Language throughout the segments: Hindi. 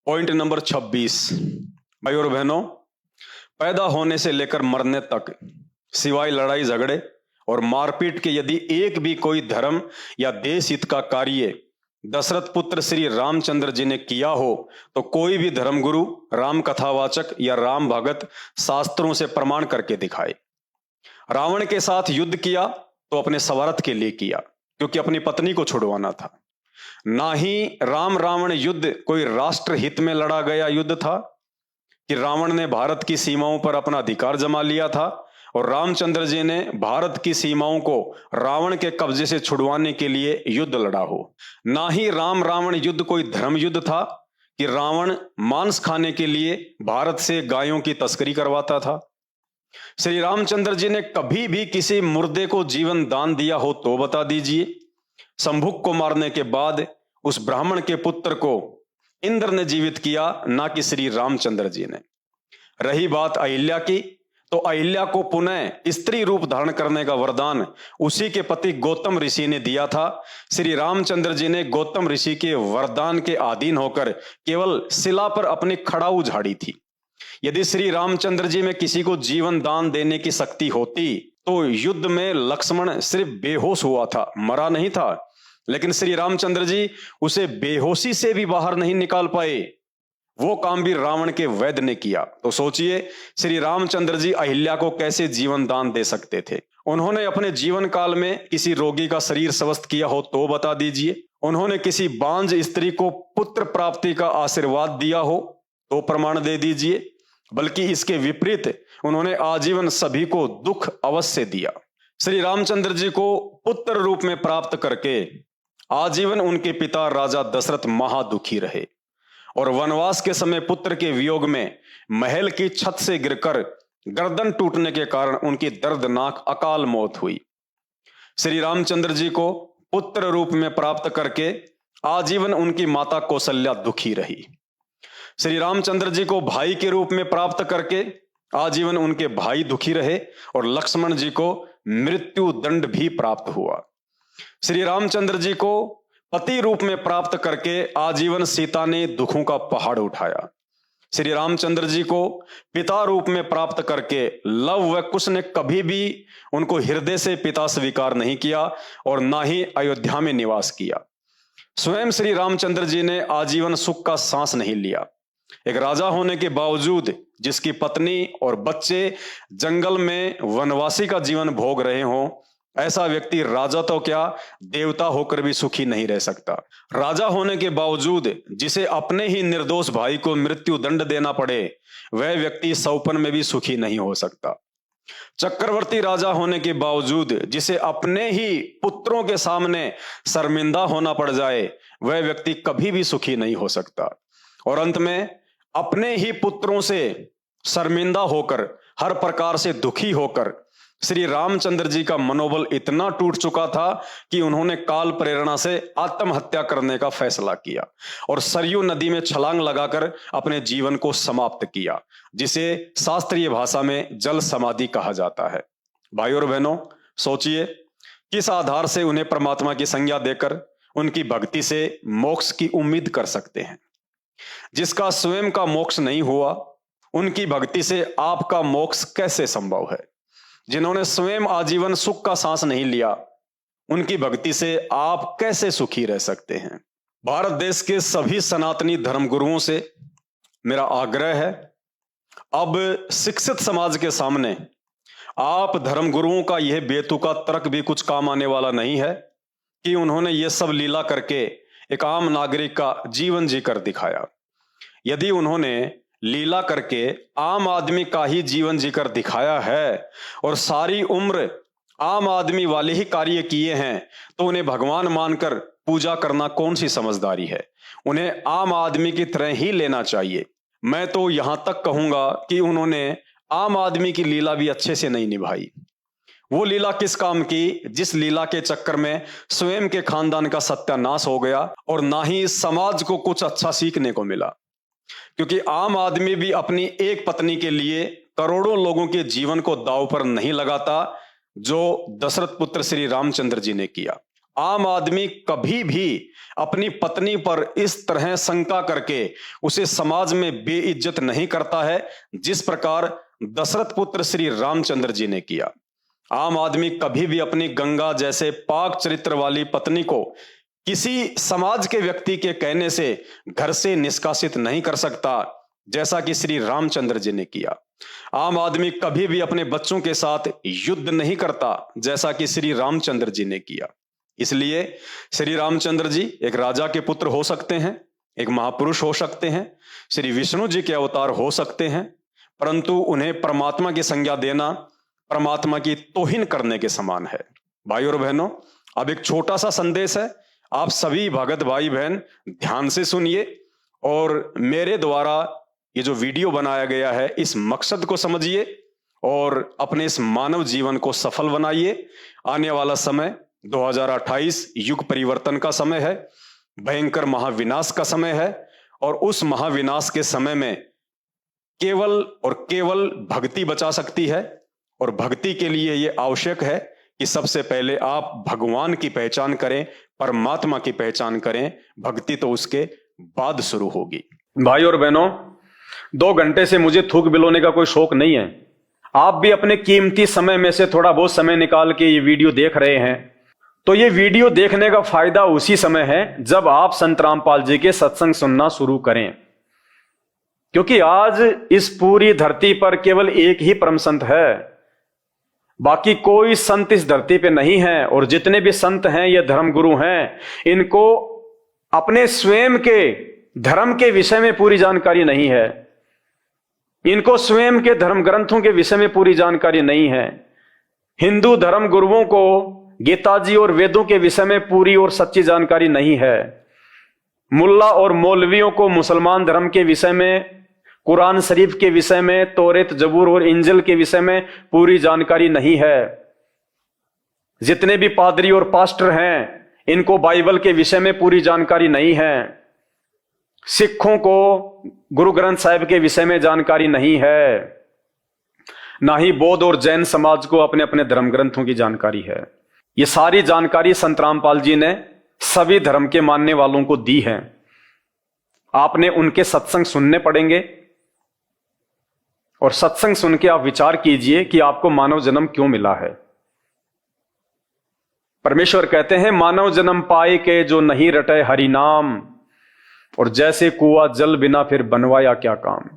Point number 26। भाई और बहनों, पैदा होने से लेकर मरने तक सिवाय लड़ाई झगड़े और मारपीट के यदि एक भी कोई धर्म या देश हित का कार्य दशरथ पुत्र श्री रामचंद्र जी ने किया हो तो कोई भी धर्मगुरु, राम कथावाचक या राम भगत शास्त्रों से प्रमाण करके दिखाए। रावण के साथ युद्ध किया तो अपने स्वार्थ के लिए किया, क्योंकि अपनी पत्नी को छुड़वाना था। ना ही राम रावण युद्ध कोई राष्ट्र हित में लड़ा गया युद्ध था कि रावण ने भारत की सीमाओं पर अपना अधिकार जमा लिया था और रामचंद्र जी ने भारत की सीमाओं को रावण के कब्जे से छुड़वाने के लिए युद्ध लड़ा हो। ना ही राम रावण युद्ध कोई धर्म युद्ध था कि रावण मांस खाने के लिए भारत से गायों की तस्करी करवाता था। श्री रामचंद्र जी ने कभी भी किसी मुर्दे को जीवन दान दिया हो तो बता दीजिए। शंभुक को मारने के बाद उस ब्राह्मण के पुत्र को इंद्र ने जीवित किया, ना कि श्री रामचंद्र जी ने। रही बात अहिल्या की, तो अहिल्या को पुनः स्त्री रूप धारण करने का वरदान उसी के पति गौतम ऋषि ने दिया था। श्री रामचंद्र जी ने गौतम ऋषि के वरदान के अधीन होकर केवल शिला पर अपनी खड़ाऊ झाड़ी थी। यदि श्री रामचंद्र जी में किसी को जीवन दान देने की शक्ति होती तो युद्ध में लक्ष्मण सिर्फ बेहोश हुआ था, मरा नहीं था, लेकिन श्री रामचंद्र जी उसे बेहोशी से भी बाहर नहीं निकाल पाए। वो काम भी रावण के वैद्य ने किया। तो सोचिए श्री रामचंद्र जी अहिल्या को कैसे जीवन दान दे सकते थे। उन्होंने अपने जीवन काल में किसी रोगी का शरीर स्वस्थ किया हो तो बता दीजिए। उन्होंने किसी बांझ स्त्री को पुत्र प्राप्ति का आशीर्वाद दिया हो तो प्रमाण दे दीजिए। बल्कि इसके विपरीत उन्होंने आजीवन सभी को दुख अवश्य दिया। श्री रामचंद्र जी को पुत्र रूप में प्राप्त करके आजीवन उनके पिता राजा दशरथ महादुखी रहे और वनवास के समय पुत्र के वियोग में महल की छत से गिरकर गर्दन टूटने के कारण उनकी दर्दनाक अकाल मौत हुई। श्री रामचंद्र जी को पुत्र रूप में प्राप्त करके आजीवन उनकी माता कौशल्या दुखी रही। श्री रामचंद्र जी को भाई के रूप में प्राप्त करके आजीवन उनके भाई दुखी रहे और लक्ष्मण जी को मृत्यु दंड भी प्राप्त हुआ। श्री रामचंद्र जी को पति रूप में प्राप्त करके आजीवन सीता ने दुखों का पहाड़ उठाया। श्री रामचंद्र जी को पिता रूप में प्राप्त करके लव व कुश ने कभी भी उनको हृदय से पिता स्वीकार नहीं किया और ना ही अयोध्या में निवास किया। स्वयं श्री रामचंद्र जी ने आजीवन सुख का सांस नहीं लिया। एक राजा होने के बावजूद जिसकी पत्नी और बच्चे जंगल में वनवासी का जीवन भोग रहे हों, ऐसा व्यक्ति राजा तो क्या देवता होकर भी सुखी नहीं रह सकता। राजा होने के बावजूद जिसे अपने ही निर्दोष भाई को मृत्यु दंड देना पड़े, वह व्यक्ति सौपन में भी सुखी नहीं हो सकता। चक्रवर्ती राजा होने के बावजूद जिसे अपने ही पुत्रों के सामने शर्मिंदा होना पड़ जाए, वह व्यक्ति कभी भी सुखी नहीं हो सकता। और अंत में अपने ही पुत्रों से शर्मिंदा होकर, हर प्रकार से दुखी होकर श्री रामचंद्र जी का मनोबल इतना टूट चुका था कि उन्होंने काल प्रेरणा से आत्महत्या करने का फैसला किया और सरयू नदी में छलांग लगाकर अपने जीवन को समाप्त किया, जिसे शास्त्रीय भाषा में जल समाधि कहा जाता है। भाई और बहनों, सोचिए किस आधार से उन्हें परमात्मा की संज्ञा देकर उनकी भक्ति से मोक्ष की उम्मीद कर सकते हैं। जिसका स्वयं का मोक्ष नहीं हुआ, उनकी भक्ति से आपका मोक्ष कैसे संभव है। जिन्होंने स्वयं आजीवन सुख का सांस नहीं लिया, उनकी भक्ति से आप कैसे सुखी रह सकते हैं। भारत देश के सभी सनातनी धर्मगुरुओं से मेरा आग्रह है, अब शिक्षित समाज के सामने आप धर्मगुरुओं का यह बेतुका तर्क भी कुछ काम आने वाला नहीं है कि उन्होंने ये सब लीला करके एक आम नागरिक का जीवन जीकर दिखाया। यदि उन्होंने लीला करके आम आदमी का ही जीवन जीकर दिखाया है और सारी उम्र आम आदमी वाले ही कार्य किए हैं, तो उन्हें भगवान मानकर पूजा करना कौन सी समझदारी है। उन्हें आम आदमी की तरह ही लेना चाहिए। मैं तो यहां तक कहूंगा कि उन्होंने आम आदमी की लीला भी अच्छे से नहीं निभाई। वो लीला किस काम की, जिस लीला के चक्कर में स्वयं के खानदान का सत्यानाश हो गया और ना ही समाज को कुछ अच्छा सीखने को मिला। क्योंकि आम आदमी भी अपनी एक पत्नी के लिए करोड़ों लोगों के जीवन को दांव पर नहीं लगाता, जो दशरथ पुत्र श्री रामचंद्र जी ने किया। आम आदमी कभी भी अपनी पत्नी पर इस तरह शंका करके उसे समाज में बेइज्जत नहीं करता है जिस प्रकार दशरथ पुत्र श्री रामचंद्र जी ने किया। आम आदमी कभी भी अपनी गंगा जैसे पाक चरित्र वाली पत्नी को किसी समाज के व्यक्ति के कहने से घर से निष्कासित नहीं कर सकता जैसा कि श्री रामचंद्र जी ने किया। आम आदमी कभी भी अपने बच्चों के साथ युद्ध नहीं करता जैसा कि श्री रामचंद्र जी ने किया। इसलिए श्री रामचंद्र जी एक राजा के पुत्र हो सकते हैं, एक महापुरुष हो सकते हैं, श्री विष्णु जी के अवतार हो सकते हैं, परंतु उन्हें परमात्मा की संज्ञा देना परमात्मा की तौहीन करने के समान है। भाई और बहनों, अब एक छोटा सा संदेश है, आप सभी भगत भाई बहन ध्यान से सुनिए और मेरे द्वारा ये जो वीडियो बनाया गया है इस मकसद को समझिए और अपने इस मानव जीवन को सफल बनाइए। आने वाला समय 2028 युग परिवर्तन का समय है, भयंकर महाविनाश का समय है और उस महाविनाश के समय में केवल और केवल भक्ति बचा सकती है। और भक्ति के लिए यह आवश्यक है कि सबसे पहले आप भगवान की पहचान करें, परमात्मा की पहचान करें। भक्ति तो उसके बाद शुरू होगी। भाई और बहनों, 2 घंटे से मुझे थूक बिलोने का कोई शौक नहीं है। आप भी अपने कीमती समय में से थोड़ा बहुत समय निकाल के ये वीडियो देख रहे हैं, तो ये वीडियो देखने का फायदा उसी समय है जब आप संत रामपाल जी के सत्संग सुनना शुरू करें। क्योंकि आज इस पूरी धरती पर केवल एक ही परम संत है, बाकी कोई संत इस धरती पे नहीं है। और जितने भी संत हैं ये धर्म गुरु हैं, इनको अपने स्वयं के धर्म के विषय में पूरी जानकारी नहीं है, इनको स्वयं के धर्म ग्रंथों के विषय में पूरी जानकारी नहीं है। हिंदू धर्म गुरुओं को गीता जी और वेदों के विषय में पूरी और सच्ची जानकारी नहीं है। मुल्ला और मौलवियों को मुसलमान धर्म के विषय में, कुरान शरीफ के विषय में, तौरेत जबूर और इंजिल के विषय में पूरी जानकारी नहीं है। जितने भी पादरी और पास्टर हैं इनको बाइबल के विषय में पूरी जानकारी नहीं है। सिखों को गुरु ग्रंथ साहिब के विषय में जानकारी नहीं है, ना ही बौद्ध और जैन समाज को अपने अपने धर्म ग्रंथों की जानकारी है। ये सारी जानकारी संत रामपाल जी ने सभी धर्म के मानने वालों को दी है। आपने उनके सत्संग सुनने पड़ेंगे और सत्संग सुन के आप विचार कीजिए कि आपको मानव जन्म क्यों मिला है। परमेश्वर कहते हैं, मानव जन्म पाए के जो नहीं रटे हरि नाम, और जैसे कुआं जल बिना फिर बनवाया क्या काम।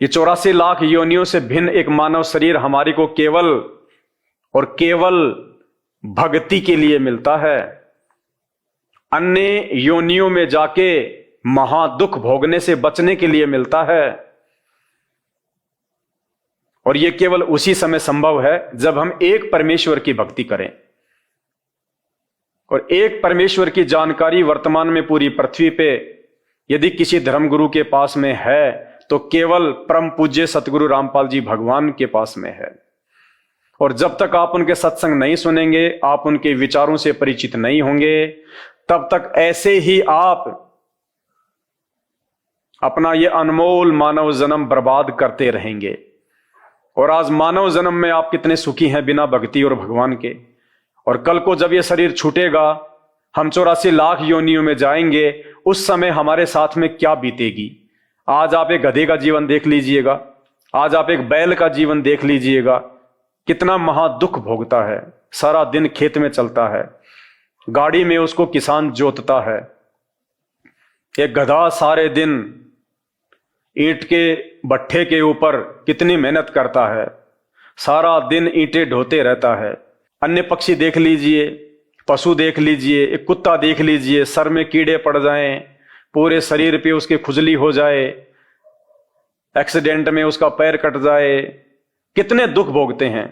ये 84 लाख योनियों से भिन्न एक मानव शरीर हमारी को केवल और केवल भक्ति के लिए मिलता है। अन्य योनियों में जाके महादुख भोगने से बचने के लिए मिलता है। और यह केवल उसी समय संभव है जब हम एक परमेश्वर की भक्ति करें। और एक परमेश्वर की जानकारी वर्तमान में पूरी पृथ्वी पे यदि किसी धर्मगुरु के पास में है तो केवल परम पूज्य सतगुरु रामपाल जी भगवान के पास में है। और जब तक आप उनके सत्संग नहीं सुनेंगे, आप उनके विचारों से परिचित नहीं होंगे, तब तक ऐसे ही आप अपना ये अनमोल मानव जन्म बर्बाद करते रहेंगे। और आज मानव जन्म में आप कितने सुखी हैं बिना भक्ति और भगवान के। और कल को जब ये शरीर छूटेगा, हम 84 लाख योनियों में जाएंगे, उस समय हमारे साथ में क्या बीतेगी। आज आप एक गधे का जीवन देख लीजिएगा, आज आप एक बैल का जीवन देख लीजिएगा, कितना महादुख भोगता है। सारा दिन खेत में चलता है, गाड़ी में उसको किसान जोतता है। एक गधा सारे दिन ईंट के भट्ठे के ऊपर कितनी मेहनत करता है, सारा दिन ईंटें ढोते रहता है। अन्य पक्षी देख लीजिए, पशु देख लीजिए, एक कुत्ता देख लीजिए, सर में कीड़े पड़ जाएं, पूरे शरीर पे उसके खुजली हो जाए, एक्सीडेंट में उसका पैर कट जाए, कितने दुख भोगते हैं।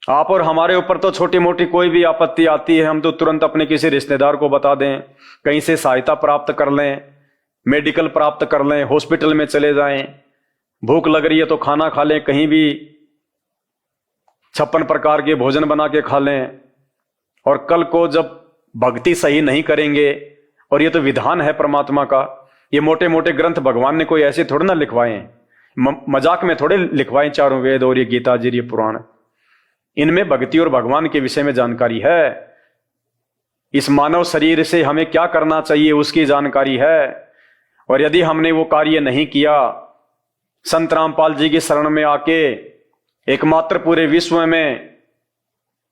आप और हमारे ऊपर तो छोटी मोटी कोई भी आपत्ति आती है, हम तो तुरंत अपने किसी रिश्तेदार को बता दें, कहीं से सहायता प्राप्त कर लें, मेडिकल प्राप्त कर लें, हॉस्पिटल में चले जाएं। भूख लग रही है तो खाना खा लें, कहीं भी 56 प्रकार के भोजन बना के खा लें। और कल को जब भक्ति सही नहीं करेंगे, और ये तो विधान है परमात्मा का, ये मोटे मोटे ग्रंथ भगवान ने कोई ऐसे थोड़े ना लिखवाए, मजाक में थोड़े लिखवाए चारों वेद और ये गीता जी, ये पुराण। इनमें भक्ति और भगवान के विषय में जानकारी है। इस मानव शरीर से हमें क्या करना चाहिए उसकी जानकारी है। और यदि हमने वो कार्य नहीं किया, संत रामपाल जी की शरण में आके एकमात्र पूरे विश्व में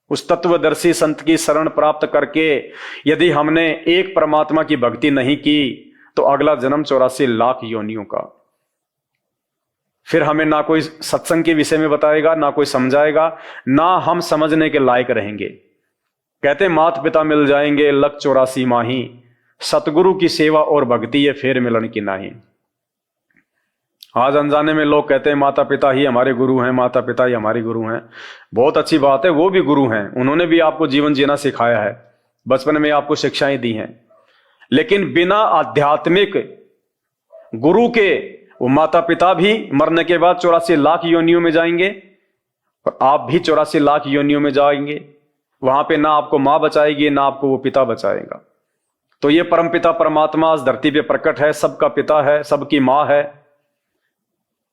उस तत्वदर्शी संत की शरण प्राप्त करके यदि हमने एक परमात्मा की भक्ति नहीं की, तो अगला जन्म 84 लाख योनियों का। फिर हमें ना कोई सत्संग के विषय में बताएगा, ना कोई समझाएगा, ना हम समझने के लायक रहेंगे। कहते माता पिता मिल जाएंगे लख 84 माही, सतगुरु की सेवा और भक्ति ये फेर मिलन की नाही। आज अनजाने में लोग कहते हैं माता पिता ही हमारे गुरु हैं, माता पिता ही हमारे गुरु हैं। बहुत अच्छी बात है, वो भी गुरु हैं, उन्होंने भी आपको जीवन जीना सिखाया है, बचपन में आपको शिक्षाएं दी हैं। लेकिन बिना आध्यात्मिक गुरु के वो माता पिता भी मरने के बाद 84 लाख योनियों में जाएंगे और आप भी 84 लाख योनियों में जाएंगे। वहां पे ना आपको मां बचाएगी, ना आपको वो पिता बचाएगा। तो ये परमपिता परमात्मा इस धरती पे प्रकट है, सबका पिता है, सबकी मां है।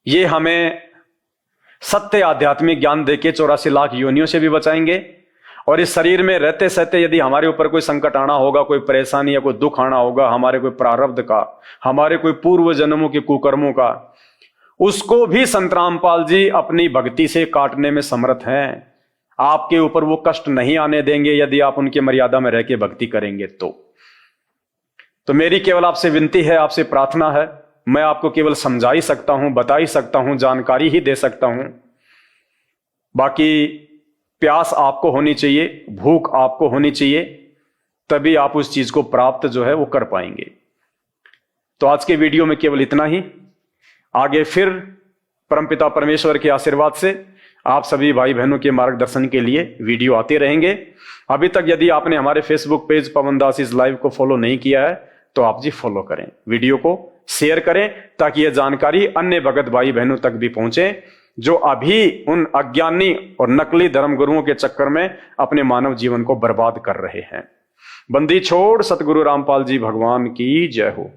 ये हमें सत्य आध्यात्मिक ज्ञान देके 84 लाख योनियों से भी बचाएंगे। और इस शरीर में रहते सहते यदि हमारे ऊपर कोई संकट आना होगा, कोई परेशानी या कोई दुख आना होगा, हमारे कोई प्रारब्ध का, हमारे कोई पूर्व जन्मों के कुकर्मों का, उसको भी संत रामपाल जी अपनी भक्ति से काटने में समर्थ हैं। आपके ऊपर वो कष्ट नहीं आने देंगे यदि आप उनके मर्यादा में रह के भक्ति करेंगे। तो मेरी केवल आपसे विनती है, आपसे प्रार्थना है, मैं आपको केवल समझा ही सकता हूं, बता ही सकता हूं, जानकारी ही दे सकता हूं। बाकी प्यास आपको होनी चाहिए, भूख आपको होनी चाहिए, तभी आप उस चीज को प्राप्त जो है वो कर पाएंगे। तो आज के वीडियो में केवल इतना ही। आगे फिर परमपिता परमेश्वर के आशीर्वाद से आप सभी भाई बहनों के मार्गदर्शन के लिए वीडियो आते रहेंगे। अभी तक यदि आपने हमारे Facebook page Pawan Das is live को फॉलो नहीं किया है तो आप जी फॉलो करें, वीडियो को शेयर करें, ताकि यह जानकारी अन्य भगत भाई बहनों तक भी पहुंचे जो अभी उन अज्ञानी और नकली धर्मगुरुओं के चक्कर में अपने मानव जीवन को बर्बाद कर रहे हैं। बंदी छोड़ सतगुरु रामपाल जी भगवान की जय हो।